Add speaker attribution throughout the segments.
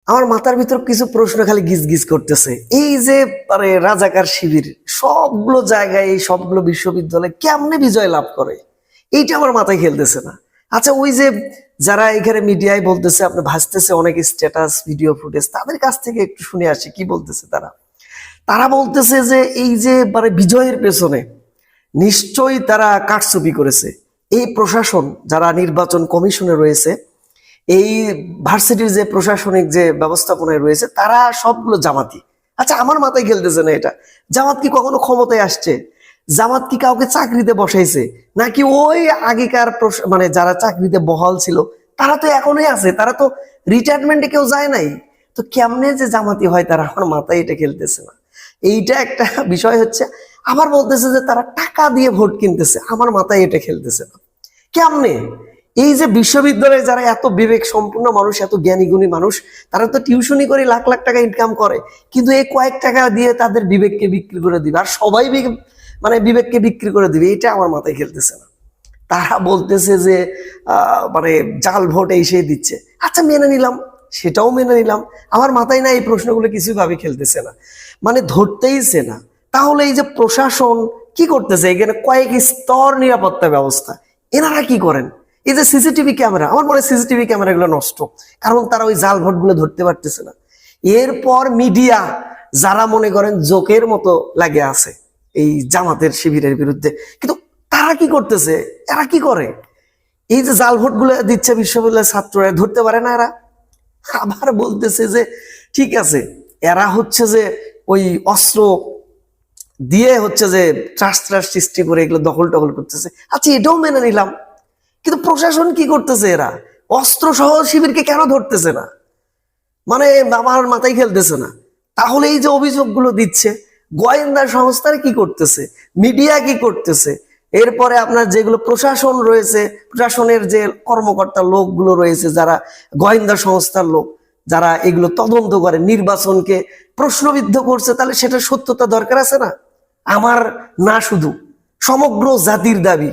Speaker 1: আমার মাথার ভিতর কিছু প্রশ্ন খালি গিজ গিজ করতেছে। এই যে রাজাকার শিবির সবগুলো জায়গায়, এই সবগুলো বিশ্ববিদ্যালয়ে কেমনে বিজয় লাভ করে, এইটা আমার মাথায় খেলতেছে না। আচ্ছা, ওই যে যারা এখানে মিডিয়ায় বলতেছে, আপনি ভাসতেছে অনেক স্ট্যাটাস, ভিডিও ফুটেজ, তাদের কাছ থেকে একটু শুনে আসি কি বলতেছে তারা। তারা বলতেছে যে এই যে বিজয়ের পেছনে নিশ্চয়ই তারা কারচুপি করেছে। এই প্রশাসন যারা নির্বাচন কমিশনে রয়েছে, এই ভার্সিটির যে প্রশাসনিক যে ব্যবস্থাপনায় রয়েছে, তারা সবগুলো জামাতি। আচ্ছা, আমার মাথায় খেলতেছে না এটা। জামাত কি কখনো ক্ষমতায় আসছে? জামাত কি কাউকে চাকরিতে বসাইছে? নাকি ওই আগেকার যারা চাকরিতে বহাল ছিল তারা তো এখনই আছে, তারা তো রিটায়ারমেন্টে কেউ যায় নাই। তো কেমনে যে জামাতি হয় তারা, আমার মাথায় এটা খেলতেছে না। এইটা একটা বিষয় হচ্ছে। আবার বলতেছে যে তারা টাকা দিয়ে ভোট কিনতেছে, আমার মাথায় এটা খেলতেছে না। কেমনে? এই যে বিশ্ববিদ্যালয়ে যারা এত বিবেক সম্পূর্ণ মানুষ, এত জ্ঞানী গুণী মানুষ, তারা তো টিউশনি করে লাখ লাখ টাকা ইনকাম করে, কিন্তু এই কয়েক টাকা দিয়ে তাদের বিবেককে বিক্রি করে দিবে, আর সবাই বিবেককে বিক্রি করে দিবে। এটা আমার মাথায় খেলতেছে না। তারা বলতেছে যে জাল ভোট এই সেই দিচ্ছে। আচ্ছা, মেনে নিলাম, সেটাও মেনে নিলাম। আমার মাথায় না এই প্রশ্নগুলো কিছুভাবে খেলতেছে না, ধরতেইছে না। তাহলে এই যে প্রশাসন কি করতেছে, এখানে কয়েক স্তর নিরাপত্তা ব্যবস্থা, এনারা কি করেন? এই যে সিসিটিভি ক্যামেরা, আমার মনে হয় সিসিটিভি ক্যামেরাগুলো নষ্ট, কারণ তারা ওই জাল ভোটগুলো ধরতে পারতেছে না। এরপর মিডিয়া যারা মনে করেন জোকের মতো লাগে আছে এই জামাতের শিবিরের বিরুদ্ধে, কিন্তু তারা কি করতেছে? এরা কি করে? এই যে জাল ভোট গুলো দিচ্ছে বিশ্ববিদ্যালয়ের ছাত্ররা, ধরতে পারে না এরা। আবার বলতেছে যে ঠিক আছে, এরা হচ্ছে যে ওই অস্ত্র দিয়ে হচ্ছে যে ত্রাস ত্রাস সৃষ্টি করে এগুলো দখল টখল করতেছে। আচ্ছা, এটাও মেনে নিলাম, কিন্তু প্রশাসন কি করতেছে? এরা অস্ত্র সহ শিবিরকে কেন ধরতেছে না? আমার মাথায় খেলতেছে না। তাহলে এই যে অভিযোগগুলো দিচ্ছে, গোয়েন্দা সংস্থার কি করতেছে, মিডিয়া কি করতেছে, এরপরে আপনার যেগুলো প্রশাসন রয়েছে, প্রশাসনের যে কর্মকর্তা লোকগুলো রয়েছে, যারা গোয়েন্দা সংস্থার লোক, যারা এগুলো তদন্ত করে, নির্বাচনকে প্রশ্নবিদ্ধ করছে, তাহলে সেটা সত্যতা দরকার আছে না? আমার না, শুধু সমগ্র জাতির দাবি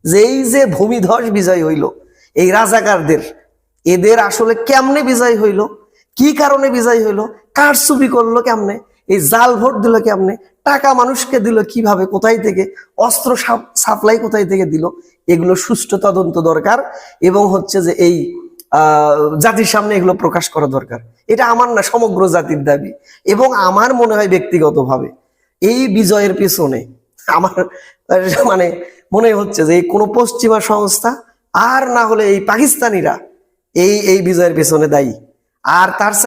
Speaker 1: যে এই যে ভূমিধস বিজয় হইল এই রাজাকারদের, এদের আসলে কেমনে বিজয় হইল, কি কারণে বিজয় হইলো, কারচুপি করলো কেমনে, এই জাল ভোট দিল কেমনে, টাকা মানুষকে দিল কিভাবে, কোথায় থেকে, অস্ত্র সাপ্লাই কোথায় থেকে দিল, এগুলো সুষ্ঠু তদন্ত দরকার। এবং হচ্ছে যে এই জাতির সামনে এগুলো প্রকাশ করা দরকার। এটা আমার না, সমগ্র জাতির দাবি। এবং আমার মনে হয় ব্যক্তিগতভাবে এই বিজয়ের পিছনে আমার মানে মনে হচ্ছে যে এই কোনো পশ্চিমা সংস্থা, আর না হলে এই পাকিস্তানিরা এই বিজয়ের পেছনে দায়ী। আর তার